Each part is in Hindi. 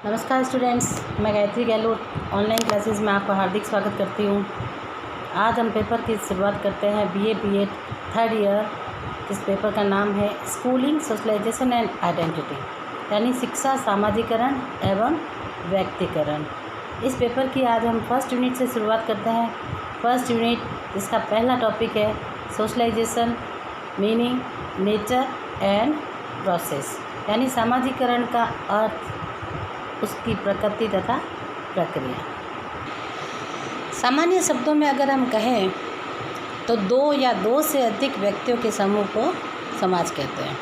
नमस्कार स्टूडेंट्स, मैं गायत्री गहलोत ऑनलाइन क्लासेस में आपका हार्दिक स्वागत करती हूँ। आज हम पेपर की शुरुआत करते हैं बीए बीएड थर्ड ईयर। इस पेपर का नाम है स्कूलिंग, सोशलाइजेशन एंड आइडेंटिटी, यानी शिक्षा, सामाजिकरण एवं व्यक्तिकरण। इस पेपर की आज हम फर्स्ट यूनिट से शुरुआत करते हैं। फर्स्ट यूनिट, इसका पहला टॉपिक है socialisation, meaning, nature and process, यानी सामाजिकरण का अर्थ, उसकी प्रकृति तथा प्रक्रिया। सामान्य शब्दों में अगर हम कहें तो दो या दो से अधिक व्यक्तियों के समूह को समाज कहते हैं,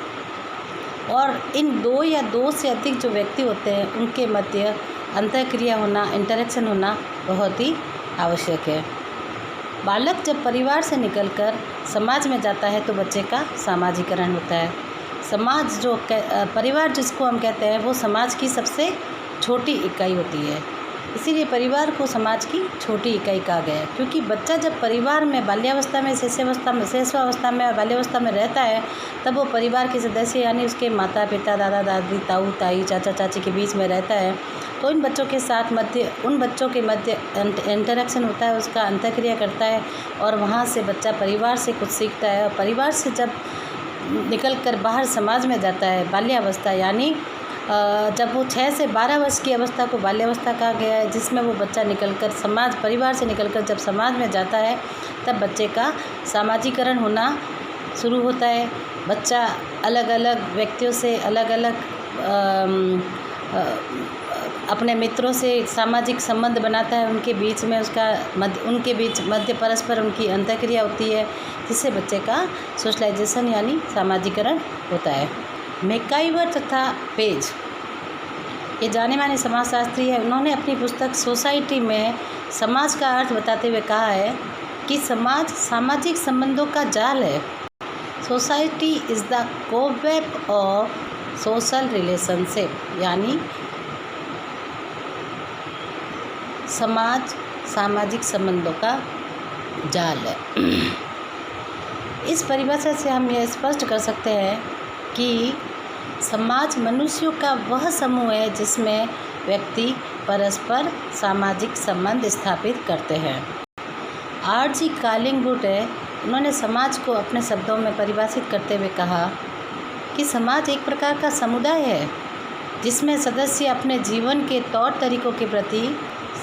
और इन दो या दो से अधिक जो व्यक्ति होते हैं उनके मध्य अंतःक्रिया होना, इंटरेक्शन होना बहुत ही आवश्यक है। बालक जब परिवार से निकलकर समाज में जाता है तो बच्चे का सामाजिकरण होता है। समाज जो परिवार जिसको हम कहते हैं वो समाज की सबसे छोटी इकाई होती है, इसीलिए परिवार को समाज की छोटी इकाई कहा गया है। क्योंकि बच्चा जब परिवार में बाल्यावस्था में, शिशुअवस्था में और बाल्यावस्था में रहता है, तब वो परिवार के सदस्य यानी उसके माता पिता, दादा दादी, ताऊ ताई, चाचा चाची के बीच में रहता है। तो उन बच्चों के साथ उन बच्चों के मध्य इंटरेक्शन होता है, उसका अंतःक्रिया करता है, और वहाँ से बच्चा परिवार से कुछ सीखता है। और परिवार से जब निकल कर बाहर समाज में जाता है, बाल्यावस्था यानी जब वो 6 से 12 वर्ष की अवस्था को बाल्यावस्था कहा गया है, जिसमें वो बच्चा निकलकर परिवार से निकलकर जब समाज में जाता है, तब बच्चे का सामाजिकरण होना शुरू होता है। बच्चा अलग अलग व्यक्तियों से, अलग अलग अपने मित्रों से सामाजिक संबंध बनाता है। उनके बीच में उनके बीच मध्य परस्पर उनकी अंतःक्रिया होती है, जिससे बच्चे का सोशलाइजेशन यानी सामाजिकरण होता है। मैकाइवर तथा पेज, ये जाने माने समाजशास्त्री है। उन्होंने अपनी पुस्तक सोसाइटी में समाज का अर्थ बताते हुए कहा है कि समाज सामाजिक संबंधों का जाल है। Society is the cobweb of social relationship, यानी समाज सामाजिक संबंधों का जाल है। इस परिभाषा से हम यह स्पष्ट कर सकते हैं कि समाज मनुष्यों का वह समूह है जिसमें व्यक्ति परस्पर सामाजिक संबंध स्थापित करते हैं। R.G. कालिंगवुड है, उन्होंने समाज को अपने शब्दों में परिभाषित करते हुए कहा कि समाज एक प्रकार का समुदाय है जिसमें सदस्य अपने जीवन के तौर तरीकों के प्रति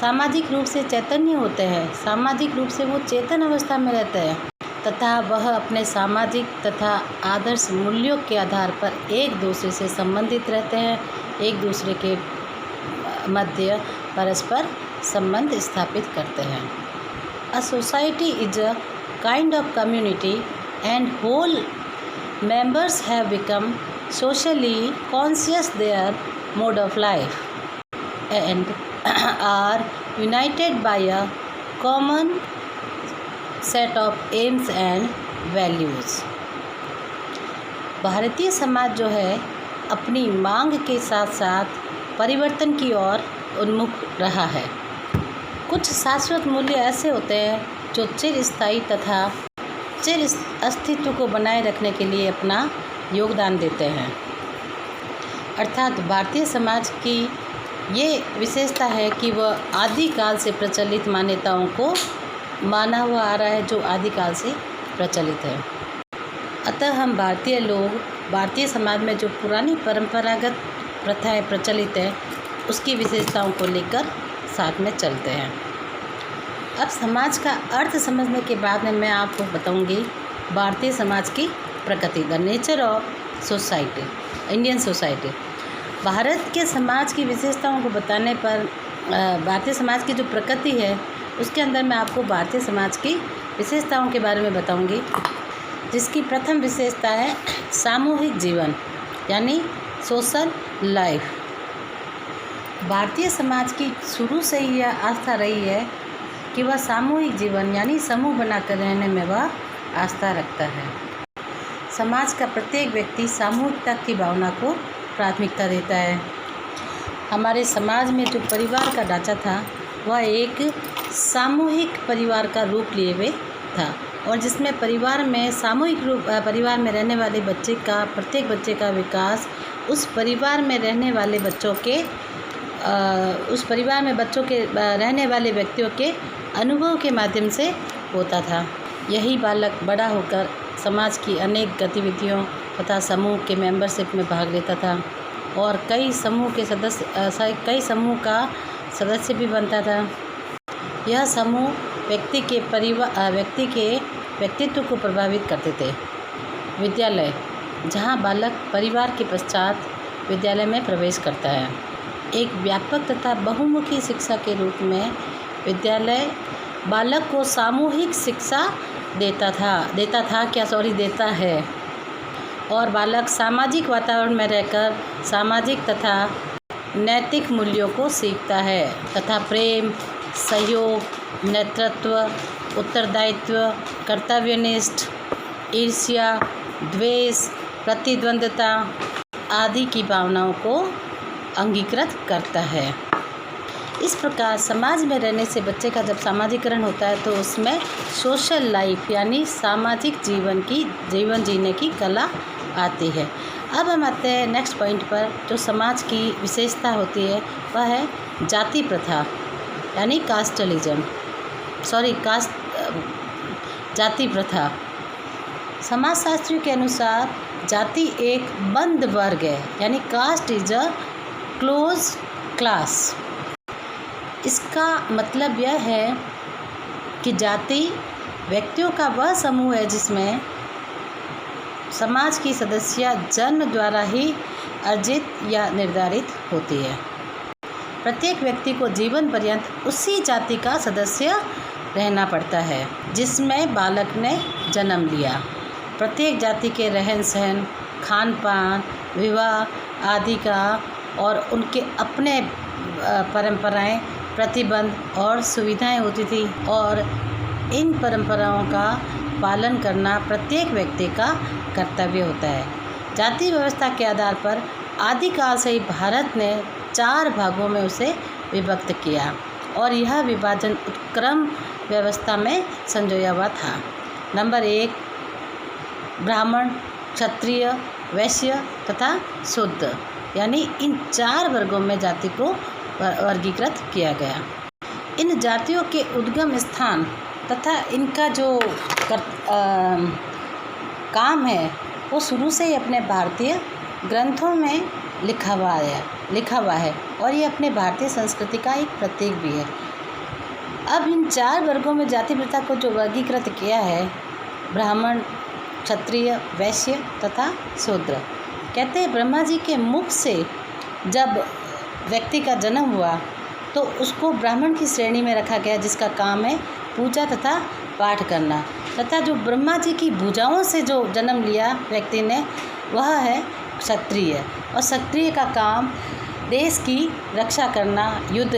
सामाजिक रूप से चैतन्य होते हैं। सामाजिक रूप से वो चेतन अवस्था में रहते हैं तथा वह अपने सामाजिक तथा आदर्श मूल्यों के आधार पर एक दूसरे से संबंधित रहते हैं, एक दूसरे के मध्य परस्पर संबंध स्थापित करते हैं। A society is a kind of community and whole members have become socially conscious their mode of life and are united by a common set of aims and values. भारतीय समाज जो है अपनी मांग के साथ साथ परिवर्तन की ओर उन्मुख रहा है। कुछ शाश्वत मूल्य ऐसे होते हैं जो चिरस्थायी तथा चिर अस्तित्व को बनाए रखने के लिए अपना योगदान देते हैं। अर्थात भारतीय समाज की ये विशेषता है कि वह आदिकाल से प्रचलित मान्यताओं को माना हुआ आ रहा है, जो आदिकाल से प्रचलित है। अतः हम भारतीय लोग भारतीय समाज में जो पुरानी परंपरागत प्रथाएं प्रचलित है, उसकी विशेषताओं को लेकर साथ में चलते हैं। अब समाज का अर्थ समझने के बाद में मैं आपको बताऊंगी भारतीय समाज की प्रकृति, the nature of society, Indian society. Bharat के समाज की विशेषताओं को बताने पर भारतीय समाज की जो प्रकृति है, उसके अंदर मैं आपको भारतीय समाज की विशेषताओं के बारे में बताऊंगी, जिसकी प्रथम विशेषता है सामूहिक जीवन, यानी सोशल लाइफ। भारतीय समाज की शुरू से ही यह आस्था रही है कि वह सामूहिक जीवन यानी समूह बनाकर रहने में वह आस्था रखता है। समाज का प्रत्येक व्यक्ति सामूहिकता की भावना को प्राथमिकता देता है। हमारे समाज में जो परिवार का ढांचा था, वह एक सामूहिक परिवार का रूप लिए हुए था, और जिसमें परिवार में रहने वाले प्रत्येक बच्चे का विकास उस परिवार में रहने वाले बच्चों के उस परिवार में बच्चों के रहने वाले व्यक्तियों के अनुभव के माध्यम से होता था। यही बालक बड़ा होकर समाज की अनेक गतिविधियों तथा समूह के मेंबरशिप में भाग लेता था और कई समूह का सदस्य भी बनता था। यह समूह व्यक्ति के व्यक्तित्व को प्रभावित करते थे। विद्यालय, जहाँ बालक परिवार के पश्चात विद्यालय में प्रवेश करता है। एक व्यापक तथा बहुमुखी शिक्षा के रूप में विद्यालय बालक को सामूहिक शिक्षा देता है और बालक सामाजिक वातावरण में रहकर सामाजिक तथा नैतिक मूल्यों को सीखता है तथा प्रेम, सहयोग, नेतृत्व, उत्तरदायित्व, कर्तव्यनिष्ठ, ईर्ष्या, द्वेष, प्रतिद्वंद्विता आदि की भावनाओं को अंगीकृत करता है। इस प्रकार समाज में रहने से बच्चे का जब सामाजिकरण होता है तो उसमें सोशल लाइफ यानी सामाजिक जीवन जीने की कला आती है। अब हम आते हैं नेक्स्ट पॉइंट पर। जो समाज की विशेषता होती है वह है जाति प्रथा यानी जाति प्रथा। समाजशास्त्रियों के अनुसार जाति एक बंद वर्ग है यानी caste is a close class. इसका मतलब यह है कि जाति व्यक्तियों का वह समूह है जिसमें समाज की सदस्यता जन्म द्वारा ही अर्जित या निर्धारित होती है। प्रत्येक व्यक्ति को जीवन पर्यंत उसी जाति का सदस्य रहना पड़ता है जिसमें बालक ने जन्म लिया। प्रत्येक जाति के रहन सहन, खान पान, विवाह आदि का और उनके अपने परंपराएं, प्रतिबंध और सुविधाएं होती थी और इन परंपराओं का पालन करना प्रत्येक व्यक्ति का कर्तव्य होता है। जाति व्यवस्था के आधार पर आदिकाल से ही भारत ने 4 भागों में उसे विभक्त किया और यह विभाजन उत्क्रम व्यवस्था में संजोया हुआ था। नंबर 1 ब्राह्मण, क्षत्रिय, वैश्य तथा शूद्र यानी इन 4 वर्गों में जाति को वर्गीकृत किया गया। इन जातियों के उद्गम स्थान तथा इनका जो काम है वो शुरू से ही अपने भारतीय ग्रंथों में लिखा हुआ है और ये अपने भारतीय संस्कृति का एक प्रतीक भी है। अब इन 4 वर्गों में जाति प्रथा को जो वर्गीकृत किया है, ब्राह्मण, क्षत्रिय, वैश्य तथा शूद्र। कहते हैं ब्रह्मा जी के मुख से जब व्यक्ति का जन्म हुआ तो उसको ब्राह्मण की श्रेणी में रखा गया जिसका काम है पूजा तथा पाठ करना, तथा जो ब्रह्मा जी की भुजाओं से जो जन्म लिया व्यक्ति ने वह है क्षत्रिय और क्षत्रिय का काम देश की रक्षा करना, युद्ध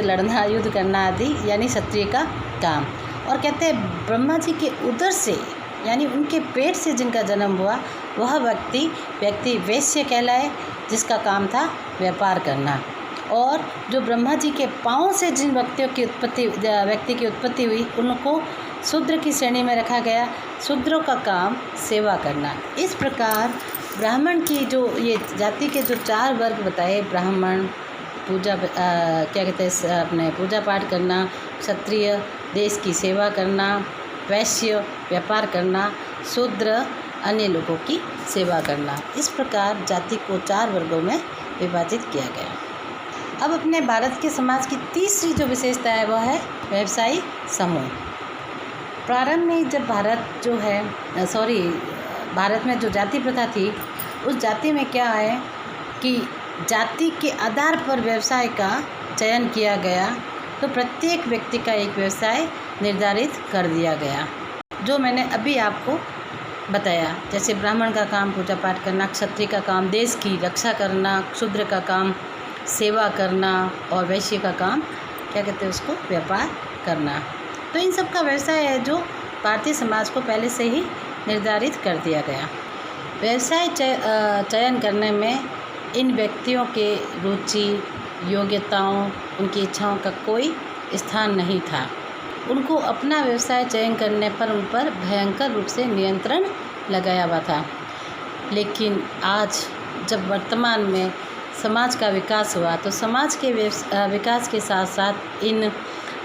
करना आदि यानी क्षत्रिय का काम। और कहते हैं ब्रह्मा जी के उदर से यानी उनके पेट से जिनका जन्म हुआ वह व्यक्ति वैश्य कहलाए जिसका काम था व्यापार करना। और जो ब्रह्मा जी के पाँव से जिन व्यक्ति की उत्पत्ति हुई उनको शूद्र की श्रेणी में रखा गया। शूद्रों का काम सेवा करना। इस प्रकार ब्राह्मण की जो ये जाति के जो 4 वर्ग बताए, ब्राह्मण अपने पूजा पाठ करना, क्षत्रिय देश की सेवा करना, वैश्य व्यापार करना, शूद्र अन्य लोगों की सेवा करना। इस प्रकार जाति को 4 वर्गों में विभाजित किया गया। अब अपने भारत के समाज की तीसरी जो विशेषता है वह है व्यवसायी समूह। प्रारंभ में जब भारत में जो जाति प्रथा थी उस जाति में क्या है कि जाति के आधार पर व्यवसाय का चयन किया गया, तो प्रत्येक व्यक्ति का एक व्यवसाय निर्धारित कर दिया गया जो मैंने अभी आपको बताया। जैसे ब्राह्मण का काम पूजा पाठ करना, क्षत्रिय का काम देश की रक्षा करना, शूद्र का काम सेवा करना और वैश्य का काम उसको व्यापार करना। तो इन सब का व्यवसाय है जो भारतीय समाज को पहले से ही निर्धारित कर दिया गया। व्यवसाय चयन करने में इन व्यक्तियों के रुचि, योग्यताओं, उनकी इच्छाओं का कोई स्थान नहीं था। उनको अपना व्यवसाय चयन करने पर उन पर भयंकर रूप से नियंत्रण लगाया हुआ था। लेकिन आज जब वर्तमान में समाज का विकास हुआ, तो समाज के विकास के साथ साथ इन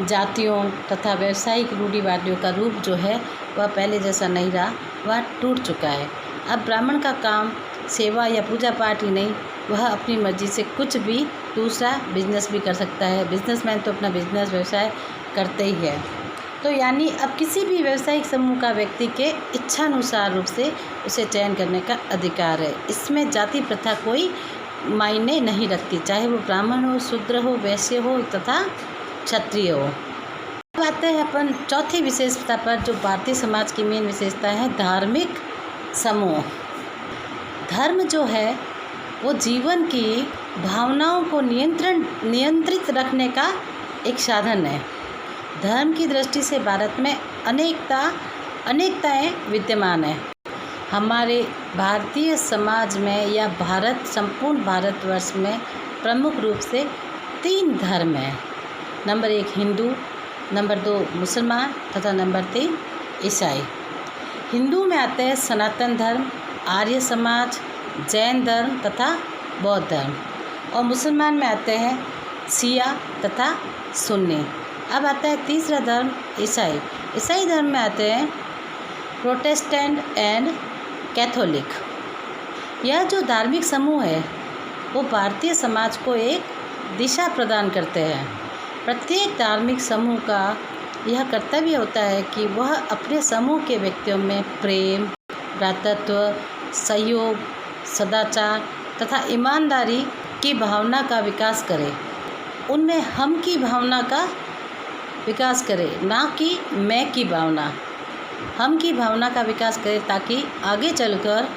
जातियों तथा व्यावसायिक रूढ़िवादियों का रूप जो है वह पहले जैसा नहीं रहा, वह टूट चुका है। अब ब्राह्मण का काम सेवा या पूजा पाठ ही नहीं, वह अपनी मर्जी से कुछ भी दूसरा बिजनेस भी कर सकता है। बिजनेसमैन तो अपना बिजनेस व्यवसाय करते ही है। तो यानी अब किसी भी व्यावसायिक समूह का व्यक्ति के इच्छानुसार रूप से उसे चयन करने का अधिकार है। इसमें जाति प्रथा कोई मायने नहीं रखती, चाहे वो ब्राह्मण हो, शूद्र हो, वैश्य हो तथा क्षत्रिय हो। अब आते हैं अपन चौथी विशेषता पर, जो भारतीय समाज की मेन विशेषता है, धार्मिक समूह। धर्म जो है वो जीवन की भावनाओं को नियंत्रित रखने का एक साधन है। धर्म की दृष्टि से भारत में अनेकताएं विद्यमान है। हमारे भारतीय समाज में या संपूर्ण भारतवर्ष में प्रमुख रूप से 3 धर्म हैं। नंबर 1 हिंदू, नंबर 2 मुसलमान तथा नंबर 3 ईसाई। हिंदू में आते हैं सनातन धर्म, आर्य समाज, जैन धर्म तथा बौद्ध धर्म, और मुसलमान में आते हैं शिया तथा सुन्नी। अब आता है तीसरा धर्म ईसाई। ईसाई धर्म में आते हैं प्रोटेस्टेंट एंड कैथोलिक। यह जो धार्मिक समूह है वो भारतीय समाज को एक दिशा प्रदान करते हैं। प्रत्येक धार्मिक समूह का यह कर्तव्य होता है कि वह अपने समूह के व्यक्तियों में प्रेम, भ्रातृत्व, सहयोग, सदाचार तथा ईमानदारी की भावना का विकास करे। उनमें हम की भावना का विकास करे, ना कि मैं की भावना। हम की भावना का विकास करे ताकि आगे चलकर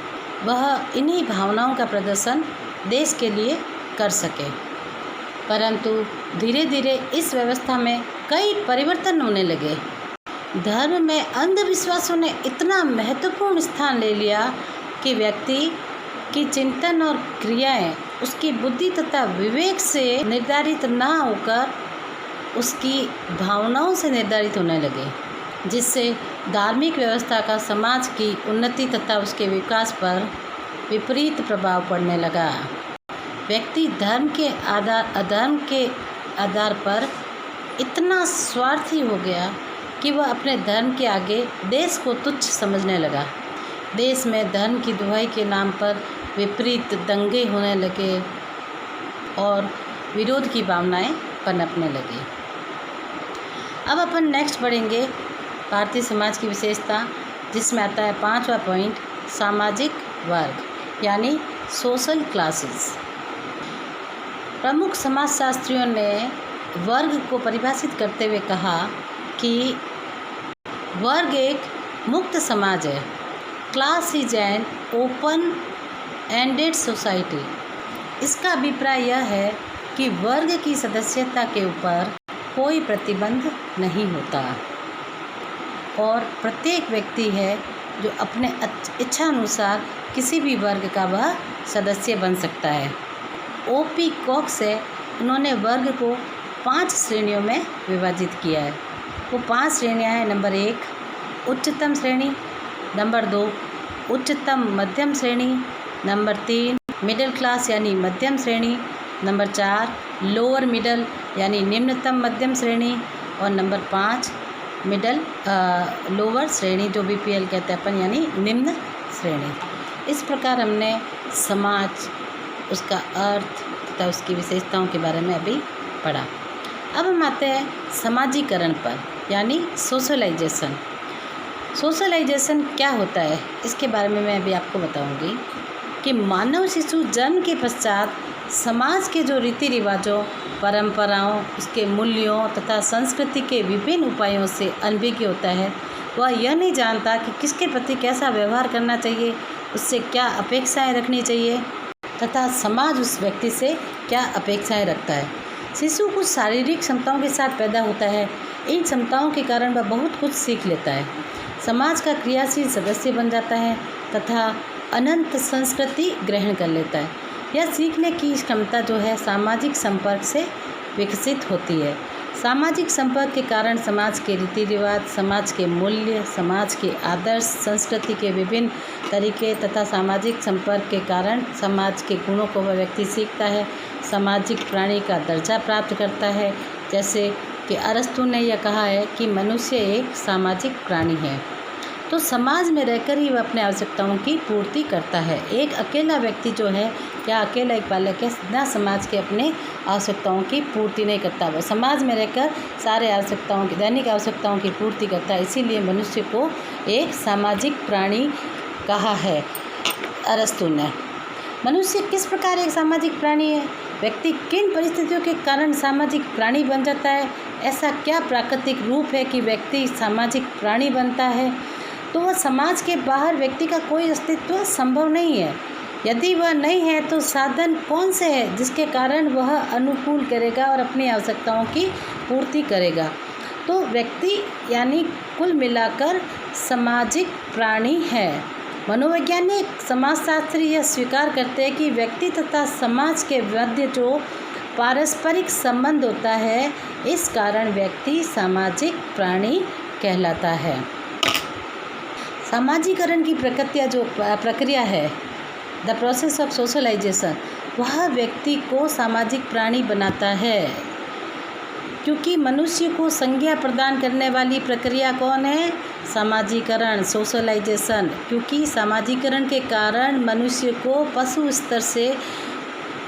वह इन्हीं भावनाओं का प्रदर्शन देश के लिए कर सके। परंतु धीरे धीरे इस व्यवस्था में कई परिवर्तन होने लगे। धर्म में अंधविश्वासों ने इतना महत्वपूर्ण स्थान ले लिया कि व्यक्ति की चिंतन और क्रियाएं उसकी बुद्धि तथा विवेक से निर्धारित न होकर उसकी भावनाओं से निर्धारित होने लगे, जिससे धार्मिक व्यवस्था का समाज की उन्नति तथा उसके विकास पर विपरीत प्रभाव पड़ने लगा। व्यक्ति धर्म के आधार पर इतना स्वार्थी हो गया कि वह अपने धर्म के आगे देश को तुच्छ समझने लगा। देश में धर्म की दुहाई के नाम पर विपरीत दंगे होने लगे और विरोध की भावनाएं पनपने लगी। अब अपन नेक्स्ट पढ़ेंगे भारतीय समाज की विशेषता, जिसमें आता है 5वां पॉइंट, सामाजिक वर्ग यानी सोशल क्लासेस। प्रमुख समाजशास्त्रियों ने वर्ग को परिभाषित करते हुए कहा कि वर्ग एक मुक्त समाज है। Class is an open ended society. इसका अभिप्राय यह है कि वर्ग की सदस्यता के ऊपर कोई प्रतिबंध नहीं होता और प्रत्येक व्यक्ति है जो अपने इच्छानुसार किसी भी वर्ग का वह सदस्य बन सकता है। ओपी कॉक्स है, उन्होंने वर्ग को 5 श्रेणियों में विभाजित किया है। वो 5 श्रेणियाँ हैं। नंबर 1 उच्चतम श्रेणी, नंबर 2 उच्चतम मध्यम श्रेणी, नंबर 3 मिडिल क्लास यानी मध्यम श्रेणी, नंबर 4 लोअर मिडल यानी निम्नतम मध्यम श्रेणी, और नंबर 5 लोअर श्रेणी जो बीपीएल कहते हैं अपन, यानी निम्न श्रेणी। इस प्रकार हमने समाज, उसका अर्थ तथा उसकी विशेषताओं के बारे में अभी पढ़ा। अब हम आते हैं समाजीकरण पर यानी सोशलाइजेशन। सोशलाइजेशन क्या होता है इसके बारे में मैं अभी आपको बताऊंगी कि मानव शिशु जन्म के पश्चात समाज के जो रीति रिवाजों, परंपराओं, उसके मूल्यों तथा संस्कृति के विभिन्न उपायों से अनभिज्ञ होता है। वह यह नहीं जानता कि किसके प्रति कैसा व्यवहार करना चाहिए, उससे क्या अपेक्षाएं रखनी चाहिए तथा समाज उस व्यक्ति से क्या अपेक्षाएं रखता है। शिशु कुछ शारीरिक क्षमताओं के साथ पैदा होता है। इन क्षमताओं के कारण वह बहुत कुछ सीख लेता है, समाज का क्रियाशील सदस्य बन जाता है तथा अनंत संस्कृति ग्रहण कर लेता है। यह सीखने की क्षमता जो है सामाजिक संपर्क से विकसित होती है। सामाजिक संपर्क के कारण समाज के रीति रिवाज, समाज के मूल्य, समाज के आदर्श, संस्कृति के विभिन्न तरीके तथा सामाजिक संपर्क के कारण समाज के गुणों को वह व्यक्ति सीखता है, सामाजिक प्राणी का दर्जा प्राप्त करता है। जैसे कि अरस्तु ने यह कहा है कि मनुष्य एक सामाजिक प्राणी है, तो समाज में रहकर ही वह अपने आवश्यकताओं की पूर्ति करता है। एक अकेला व्यक्ति जो है या अकेला एक बालक है ना समाज के अपने आवश्यकताओं की पूर्ति नहीं करता, वह समाज में रहकर सारे आवश्यकताओं की दैनिक आवश्यकताओं की पूर्ति करता है। इसीलिए मनुष्य को एक सामाजिक प्राणी कहा है अरस्तु ने। मनुष्य किस प्रकार एक सामाजिक प्राणी है? व्यक्ति किन परिस्थितियों के कारण सामाजिक प्राणी बन जाता है? ऐसा क्या प्राकृतिक रूप है कि व्यक्ति सामाजिक प्राणी बनता है? तो वह समाज के बाहर व्यक्ति का कोई अस्तित्व संभव नहीं है। यदि वह नहीं है तो साधन कौन से है जिसके कारण वह अनुकूल करेगा और अपनी आवश्यकताओं की पूर्ति करेगा? तो व्यक्ति यानी कुल मिलाकर सामाजिक प्राणी है। मनोवैज्ञानिक समाजशास्त्री यह स्वीकार करते हैं कि व्यक्ति तथा समाज के मध्य जो पारस्परिक संबंध होता है, इस कारण व्यक्ति सामाजिक प्राणी कहलाता है। सामाजिकरण की प्रक्रिया है द प्रोसेस ऑफ सोशलाइजेशन, वह व्यक्ति को सामाजिक प्राणी बनाता है। क्योंकि मनुष्य को संज्ञा प्रदान करने वाली प्रक्रिया कौन है? सामाजिकरण, सोशलाइजेशन। क्योंकि सामाजिकरण के कारण मनुष्य को पशु स्तर से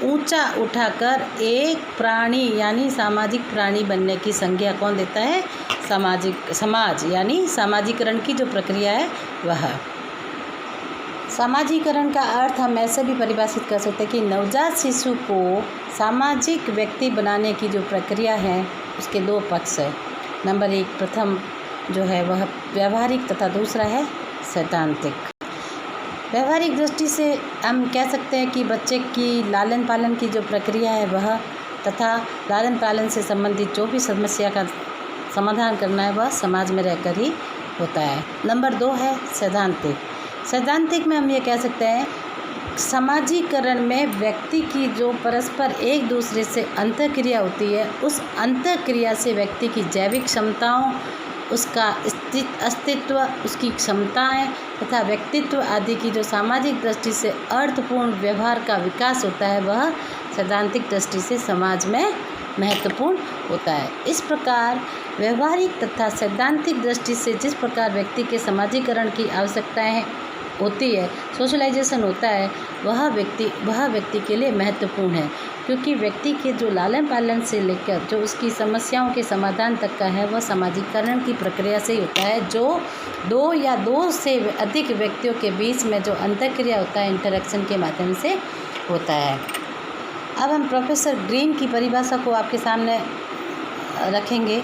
ऊंचा उठाकर एक प्राणी यानी सामाजिक प्राणी बनने की संज्ञा कौन देता है? समाज यानी सामाजिकरण की जो प्रक्रिया है वह। सामाजिकरण का अर्थ हम ऐसे भी परिभाषित कर सकते हैं कि नवजात शिशु को सामाजिक व्यक्ति बनाने की जो प्रक्रिया है उसके दो पक्ष है। नंबर एक प्रथम जो है वह व्यावहारिक तथा दूसरा है सैद्धांतिक। व्यावहारिक दृष्टि से हम कह सकते हैं कि बच्चे की लालन पालन की जो प्रक्रिया है वह तथा लालन पालन से संबंधित जो भी समस्या का समाधान करना है वह समाज में रहकर ही होता है। नंबर दो है सैद्धांतिक। सैद्धांतिक में हम ये कह सकते हैं समाजीकरण में व्यक्ति की जो परस्पर एक दूसरे से अंतःक्रिया होती है, उस अंतःक्रिया से व्यक्ति की जैविक क्षमताओं, उसका अस्तित्व, उसकी क्षमताएं तथा व्यक्तित्व आदि की जो सामाजिक दृष्टि से अर्थपूर्ण व्यवहार का विकास होता है वह सैद्धांतिक दृष्टि से समाज में महत्वपूर्ण होता है। इस प्रकार व्यवहारिक तथा सैद्धांतिक दृष्टि से जिस प्रकार व्यक्ति के समाजीकरण की आवश्यकताएं होती है, सोशलाइजेशन होता है, वह व्यक्ति के लिए महत्वपूर्ण है। क्योंकि व्यक्ति के जो लालन पालन से लेकर जो उसकी समस्याओं के समाधान तक का है वह सामाजिकरण की प्रक्रिया से ही होता है, जो दो या दो से अधिक व्यक्तियों के बीच में जो अंतःक्रिया होता है इंटरेक्शन के माध्यम से होता है। अब हम प्रोफेसर ग्रीन की परिभाषा को आपके सामने रखेंगे।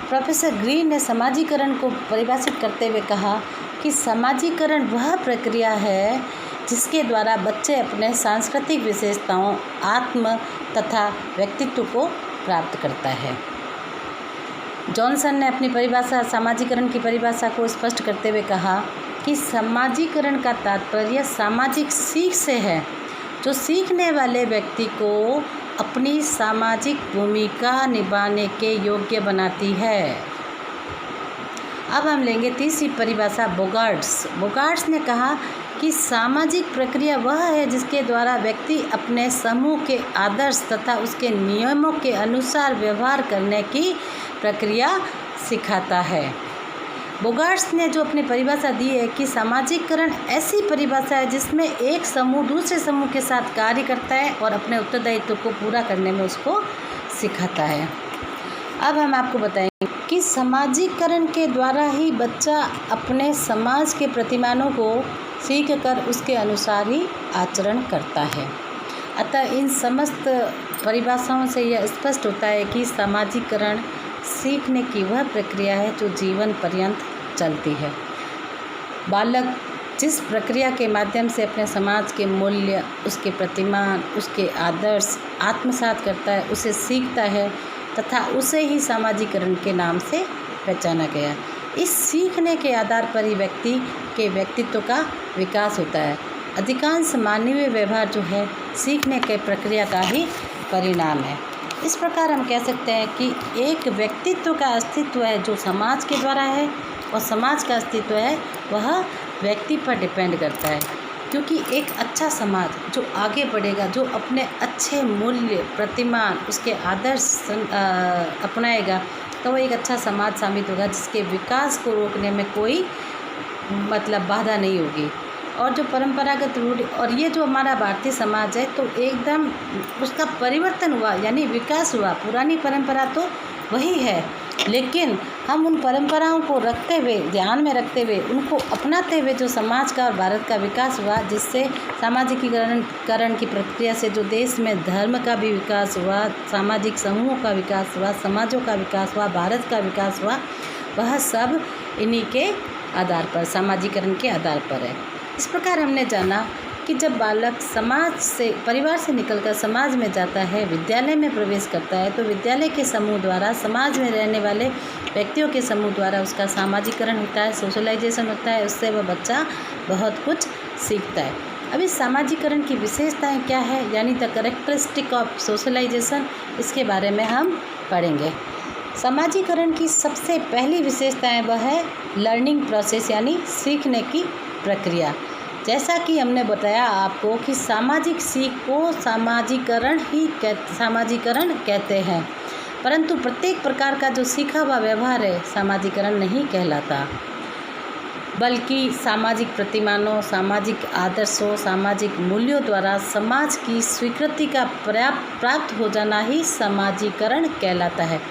प्रोफेसर ग्रीन ने समाजीकरण को परिभाषित करते हुए कहा कि समाजीकरण वह प्रक्रिया है जिसके द्वारा बच्चे अपने सांस्कृतिक विशेषताओं, आत्म तथा व्यक्तित्व को प्राप्त करता है। जॉनसन ने अपनी परिभाषा समाजीकरण की परिभाषा को स्पष्ट करते हुए कहा कि समाजीकरण का तात्पर्य सामाजिक सीख से है, जो सीखने वाले व्यक्ति को अपनी सामाजिक भूमिका निभाने के योग्य बनाती है। अब हम लेंगे तीसरी परिभाषा बोगार्ट्स ने कहा कि सामाजिक प्रक्रिया वह है जिसके द्वारा व्यक्ति अपने समूह के आदर्श तथा उसके नियमों के अनुसार व्यवहार करने की प्रक्रिया सिखाता है। बोगार्ट्स ने जो अपनी परिभाषा दी है कि सामाजिकरण ऐसी परिभाषा है जिसमें एक समूह दूसरे समूह के साथ कार्य करता है और अपने उत्तरदायित्व को पूरा करने में उसको सिखाता है। अब हम आपको बताएंगे कि सामाजिकरण के द्वारा ही बच्चा अपने समाज के प्रतिमानों को सीख कर उसके अनुसार ही आचरण करता है। अतः इन समस्त परिभाषाओं से यह स्पष्ट होता है कि सामाजिकरण सीखने की वह प्रक्रिया है जो जीवन पर्यंत चलती है। बालक जिस प्रक्रिया के माध्यम से अपने समाज के मूल्य, उसके प्रतिमान, उसके आदर्श आत्मसात करता है, उसे सीखता है तथा उसे ही सामाजिकरण के नाम से पहचाना गया। इस सीखने के आधार पर ही व्यक्ति के व्यक्तित्व का विकास होता है। अधिकांश मानवीय व्यवहार जो है सीखने के प्रक्रिया का ही परिणाम है। इस प्रकार हम कह सकते हैं कि एक व्यक्तित्व का अस्तित्व है जो समाज के द्वारा है, और समाज का अस्तित्व है वह व्यक्ति पर डिपेंड करता है। क्योंकि एक अच्छा समाज जो आगे बढ़ेगा, जो अपने अच्छे मूल्य, प्रतिमान, उसके आदर्श अपनाएगा, तो वो एक अच्छा समाज साबित होगा जिसके विकास को रोकने में कोई बाधा नहीं होगी। और जो परंपरागत रूढ़, और ये जो हमारा भारतीय समाज है तो एकदम उसका परिवर्तन हुआ, यानी विकास हुआ। पुरानी परंपरा तो वही है, लेकिन हम उन परंपराओं को रखते हुए, ध्यान में रखते हुए, उनको अपनाते हुए जो समाज का और भारत का विकास हुआ, जिससे सामाजिकीकरण की प्रक्रिया से जो देश में धर्म का भी विकास हुआ, सामाजिक समूहों का विकास हुआ, समाजों का विकास हुआ, भारत का विकास हुआ, वह सब इन्हीं के आधार पर, सामाजिकरण के आधार पर है। इस प्रकार हमने जाना कि जब बालक समाज से, परिवार से निकलकर समाज में जाता है, विद्यालय में प्रवेश करता है, तो विद्यालय के समूह द्वारा, समाज में रहने वाले व्यक्तियों के समूह द्वारा उसका सामाजिकरण होता है, सोशलाइजेशन होता है, उससे वह बच्चा बहुत कुछ सीखता है। अब इस सामाजिकरण की विशेषताएं क्या है, यानी द कैरेक्टरिस्टिक ऑफ सोशलाइजेशन, इसके बारे में हम पढ़ेंगे। सामाजिकरण की सबसे पहली विशेषताएं वह है लर्निंग प्रोसेस, यानी सीखने की प्रक्रिया। जैसा कि हमने बताया आपको कि सामाजिक सीख को सामाजिकरण कहते हैं, परंतु प्रत्येक प्रकार का जो सीखा हुआ व्यवहार है सामाजिकरण नहीं कहलाता, बल्कि सामाजिक प्रतिमानों, सामाजिक आदर्शों, सामाजिक मूल्यों द्वारा समाज की स्वीकृति का प्राप्त हो जाना ही सामाजिकरण कहलाता है।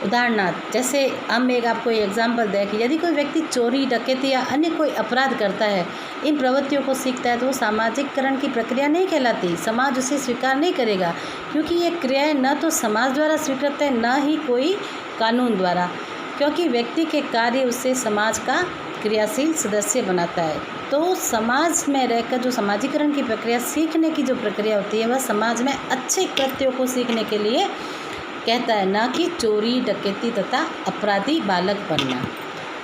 उदाहरणार्थ, जैसे हम आपको एग्जाम्पल दें कि यदि कोई व्यक्ति चोरी, डकैती या अन्य कोई अपराध करता है, इन प्रवृत्तियों को सीखता है, तो वो सामाजिकरण की प्रक्रिया नहीं कहलाती। समाज उसे स्वीकार नहीं करेगा, क्योंकि ये क्रियाएं न तो समाज द्वारा स्वीकृत है, न ही कोई कानून द्वारा, क्योंकि व्यक्ति के कार्य उससे समाज का क्रियाशील सदस्य बनाता है। तो समाज में रहकर जो सामाजिकरण की प्रक्रिया, सीखने की जो प्रक्रिया होती है, वह समाज में अच्छे कृत्यों को सीखने के लिए कहता है, ना कि चोरी, डकैती तथा अपराधी बालक बनना।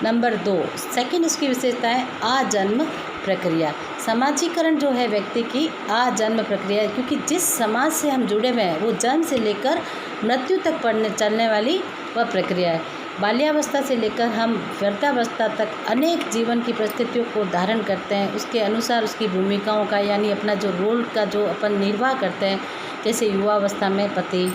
नंबर 2, सेकंड इसकी विशेषता है आजन्म प्रक्रिया। सामाजिकरण जो है व्यक्ति की आजन्म प्रक्रिया है, क्योंकि जिस समाज से हम जुड़े हुए हैं वो जन्म से लेकर मृत्यु तक चलने वाली वह प्रक्रिया है। बाल्यावस्था से लेकर हम वृद्धावस्था तक अनेक जीवन की परिस्थितियों को धारण करते हैं, उसके अनुसार उसकी भूमिकाओं का, यानी अपना जो रोल का जो अपन निर्वाह करते हैं। जैसे युवावस्था में पति,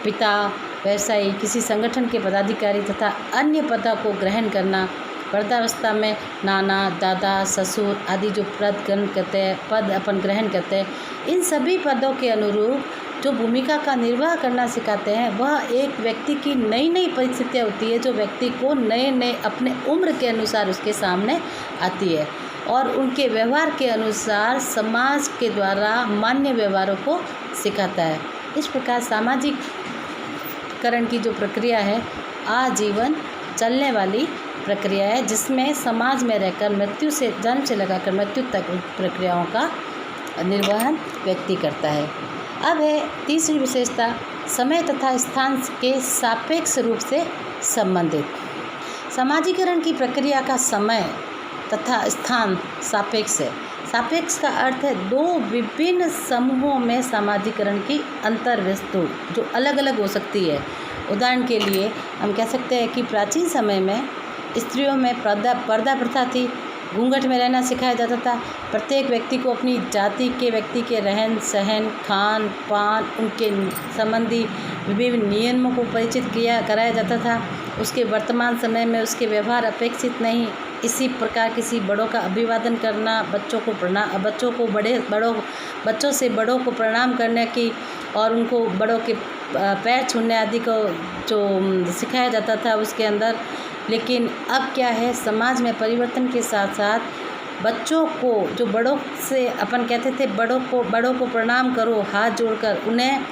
पिता, व्यवसायी, किसी संगठन के पदाधिकारी तथा अन्य पदों को ग्रहण करना। वृद्धावस्था में नाना, दादा, ससुर आदि जो पद अपन ग्रहण करते हैं, इन सभी पदों के अनुरूप जो भूमिका का निर्वाह करना सिखाते हैं, वह एक व्यक्ति की नई नई परिस्थितियाँ होती है जो व्यक्ति को नए अपने उम्र के अनुसार उसके सामने आती है, और उनके व्यवहार के अनुसार समाज के द्वारा मान्य व्यवहारों को सिखाता है। इस प्रकार सामाजिकरण की जो प्रक्रिया है आजीवन चलने वाली प्रक्रिया है, जिसमें समाज में रहकर मृत्यु से, जन्म से लगाकर मृत्यु तक प्रक्रियाओं का निर्वहन व्यक्ति करता है। अब है तीसरी विशेषता, समय तथा स्थान के सापेक्ष रूप से संबंधित। सामाजिकरण की प्रक्रिया का समय तथा स्थान सापेक्ष है। सापेक्ष का अर्थ है दो विभिन्न समूहों में सामाजिकरण की अंतर्वस्तु जो अलग अलग हो सकती है। उदाहरण के लिए हम कह सकते हैं कि प्राचीन समय में स्त्रियों में पर्दा प्रथा थी, घूंघट में रहना सिखाया जाता था। प्रत्येक व्यक्ति को अपनी जाति के व्यक्ति के रहन सहन, खान पान, उनके संबंधी विभिन्न नियमों को परिचित कराया जाता था। उसके वर्तमान समय में उसके व्यवहार अपेक्षित नहीं। इसी प्रकार किसी बड़ों का अभिवादन करना, बच्चों से बड़ों को प्रणाम करने की और उनको बड़ों के पैर छूने आदि को जो सिखाया जाता था उसके अंदर। लेकिन अब क्या है, समाज में परिवर्तन के साथ साथ बच्चों को जो बड़ों से अपन कहते थे बड़ों को प्रणाम करो, हाथ जोड़कर उन्हें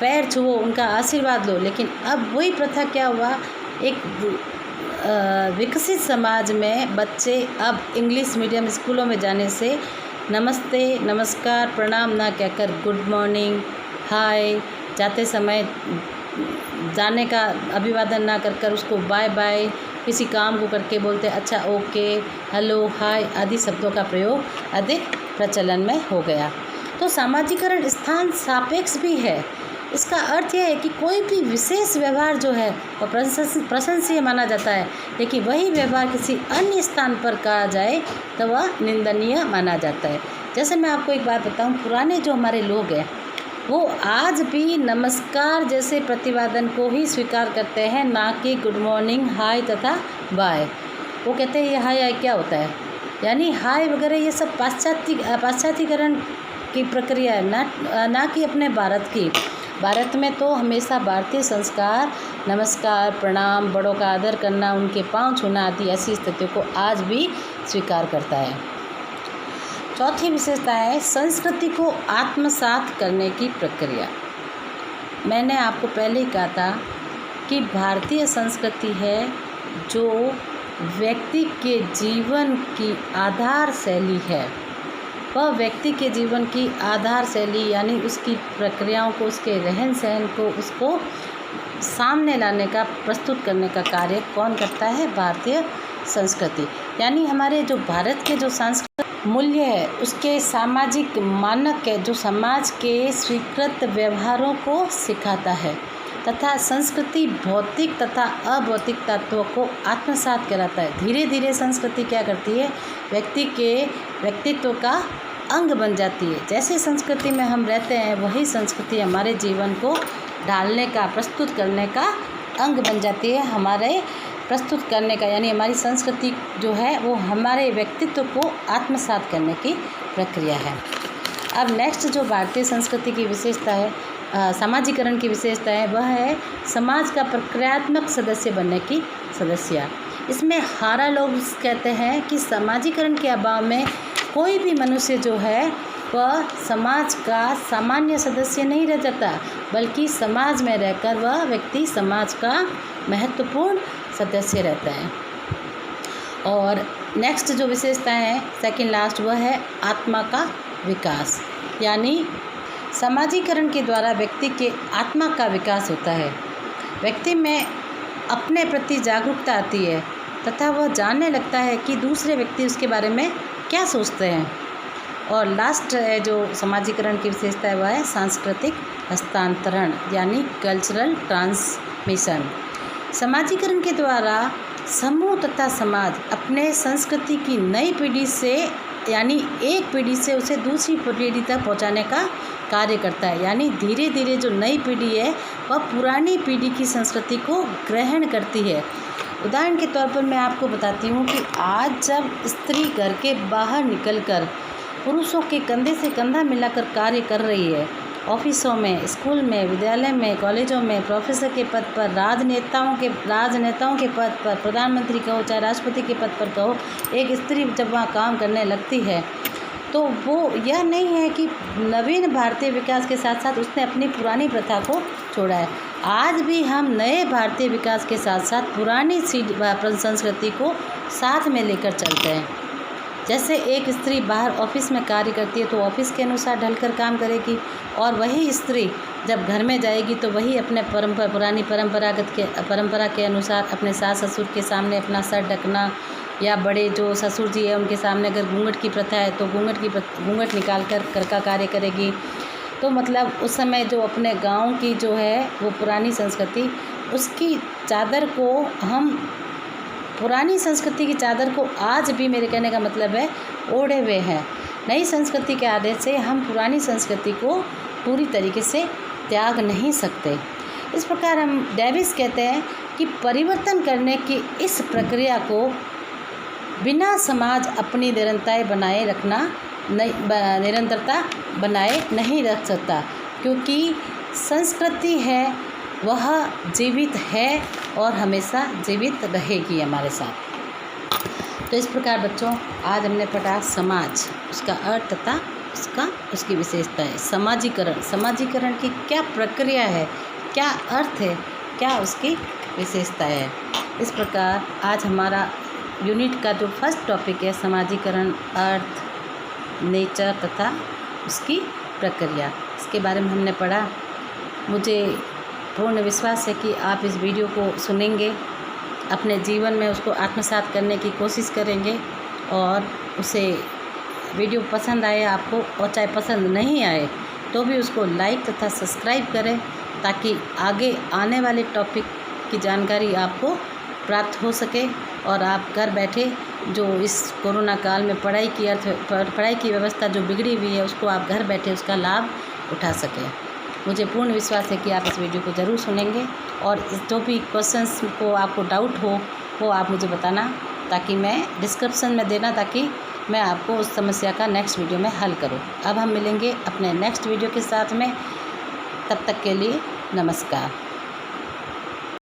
पैर छुओ, उनका आशीर्वाद लो। लेकिन अब वही प्रथा क्या हुआ, एक विकसित समाज में बच्चे अब इंग्लिश मीडियम स्कूलों में जाने से नमस्ते, नमस्कार, प्रणाम ना कहकर गुड मॉर्निंग, हाय, जाते समय जाने का अभिवादन ना कर उसको बाय बाय, किसी काम को करके बोलते अच्छा, ओके, हेलो, हाय आदि शब्दों का प्रयोग अधिक प्रचलन में हो गया। तो सामाजिकरण स्थान सापेक्ष भी है। इसका अर्थ यह है कि कोई भी विशेष व्यवहार जो है वह प्रशंसनीय माना जाता है, लेकिन वही व्यवहार किसी अन्य स्थान पर कहा जाए तो वह निंदनीय माना जाता है। जैसे मैं आपको एक बात बताऊं, पुराने जो हमारे लोग हैं वो आज भी नमस्कार जैसे प्रतिवादन को ही स्वीकार करते हैं, ना कि गुड मॉर्निंग, हाय तथा बाय। वो कहते हैं ये हाय क्या होता है, यानी हाय वगैरह ये सब पाश्चात्यकरण की प्रक्रिया है, ना कि अपने भारत की। भारत में तो हमेशा भारतीय संस्कार नमस्कार, प्रणाम, बड़ों का आदर करना, उनके पांव छूना आदि ऐसी स्थितियों को आज भी स्वीकार करता है। चौथी विशेषता है संस्कृति को आत्मसात करने की प्रक्रिया। मैंने आपको पहले ही कहा था कि भारतीय संस्कृति है जो व्यक्ति के जीवन की आधार शैली है। वह व्यक्ति के जीवन की आधार शैली यानी उसकी प्रक्रियाओं को, उसके रहन सहन को, उसको सामने लाने का, प्रस्तुत करने का कार्य कौन करता है? भारतीय संस्कृति। यानी हमारे जो भारत के जो सांस्कृतिक मूल्य है, उसके सामाजिक मानक है, जो समाज के स्वीकृत व्यवहारों को सिखाता है, तथा संस्कृति भौतिक तथा अभौतिक तत्वों को आत्मसात कराता है। धीरे धीरे संस्कृति क्या करती है? व्यक्ति के व्यक्तित्व का अंग बन जाती है। जैसे संस्कृति में हम रहते हैं वही संस्कृति हमारे जीवन को ढालने का, प्रस्तुत करने का अंग बन जाती है, हमारे प्रस्तुत करने का, यानी हमारी संस्कृति जो है वो हमारे व्यक्तित्व को आत्मसात करने की प्रक्रिया है। अब नेक्स्ट जो भारतीय संस्कृति की विशेषता है, समाजीकरण की विशेषता है, वह है समाज का प्रक्रियात्मक सदस्य बनने की सदस्या। इसमें हारा लोग कहते हैं कि समाजीकरण के अभाव में कोई भी मनुष्य जो है वह समाज का सामान्य सदस्य नहीं रह जाता, बल्कि समाज में रहकर वह व्यक्ति समाज का महत्वपूर्ण सदस्य रहता है। और नेक्स्ट जो विशेषता है, सेकंड लास्ट, वह है आत्मा का विकास। यानी समाजीकरण के द्वारा व्यक्ति के आत्मा का विकास होता है। व्यक्ति में अपने प्रति जागरूकता आती है तथा वह जानने लगता है कि दूसरे व्यक्ति उसके बारे में क्या सोचते हैं। और लास्ट है जो समाजीकरण की विशेषता है, वह है सांस्कृतिक हस्तांतरण यानी कल्चरल ट्रांसमिशन। समाजीकरण के द्वारा समूह तथा समाज अपने संस्कृति की नई पीढ़ी से, यानी एक पीढ़ी से उसे दूसरी पीढ़ी तक पहुंचाने का कार्य करता है। यानी धीरे धीरे जो नई पीढ़ी है वह पुरानी पीढ़ी की संस्कृति को ग्रहण करती है। उदाहरण के तौर पर मैं आपको बताती हूँ कि आज जब स्त्री घर के बाहर निकलकर पुरुषों के कंधे से कंधा मिलाकर कार्य कर रही है, ऑफिसों में, स्कूल में, विद्यालय में, कॉलेजों में, प्रोफेसर के पद पर, राजनेताओं के पद पर, प्रधानमंत्री कहो चाहे राष्ट्रपति के पद पर कहो, एक स्त्री जब वहाँ काम करने लगती है तो वो यह नहीं है कि नवीन भारतीय विकास के साथ साथ उसने अपनी पुरानी प्रथा को छोड़ा है। आज भी हम नए भारतीय विकास के साथ साथ पुरानी संस्कृति को साथ में लेकर चलते हैं। जैसे एक स्त्री बाहर ऑफिस में कार्य करती है तो ऑफिस के अनुसार ढलकर काम करेगी, और वही स्त्री जब घर में जाएगी तो वही अपने पुरानी परंपरा के अनुसार अपने सास ससुर के सामने अपना सर ढकना, या बड़े जो ससुर जी है उनके सामने अगर घूंघट की प्रथा है तो घूंघट निकाल कर का कार्य करेगी। तो मतलब उस समय जो अपने गांव की जो है वो पुरानी संस्कृति, उसकी चादर को हम, पुरानी संस्कृति की चादर को आज भी, मेरे कहने का मतलब है, ओढ़े हुए हैं। नई संस्कृति के आदेश से हम पुरानी संस्कृति को पूरी तरीके से त्याग नहीं सकते। इस प्रकार हम डेविस कहते हैं कि परिवर्तन करने की इस प्रक्रिया को बिना समाज अपनी निरंतरता बनाए नहीं रख सकता, क्योंकि संस्कृति है वह जीवित है और हमेशा जीवित रहेगी हमारे साथ। तो इस प्रकार बच्चों आज हमने पढ़ा समाज, उसका अर्थ तथा उसकी विशेषता है। समाजीकरण की क्या प्रक्रिया है, क्या अर्थ है, क्या उसकी विशेषता है। इस प्रकार आज हमारा यूनिट का जो फर्स्ट टॉपिक है समाजीकरण, अर्थ, नेचर तथा उसकी प्रक्रिया, इसके बारे में हमने पढ़ा। मुझे पूर्ण विश्वास है कि आप इस वीडियो को सुनेंगे, अपने जीवन में उसको आत्मसात करने की कोशिश करेंगे, और उसे वीडियो पसंद आए आपको, और चाहे पसंद नहीं आए तो भी उसको लाइक तथा सब्सक्राइब करें, ताकि आगे आने वाले टॉपिक की जानकारी आपको प्राप्त हो सके और आप घर बैठे जो इस कोरोना काल में पढ़ाई की व्यवस्था जो बिगड़ी हुई है उसको आप घर बैठे उसका लाभ उठा सकें। मुझे पूर्ण विश्वास है कि आप इस वीडियो को ज़रूर सुनेंगे और जो भी क्वेश्चंस को आपको डाउट हो वो आप मुझे बताना, ताकि मैं डिस्क्रिप्शन में देना, ताकि मैं आपको उस समस्या का नेक्स्ट वीडियो में हल करूं। अब हम मिलेंगे अपने नेक्स्ट वीडियो के साथ में, तब तक के लिए नमस्कार।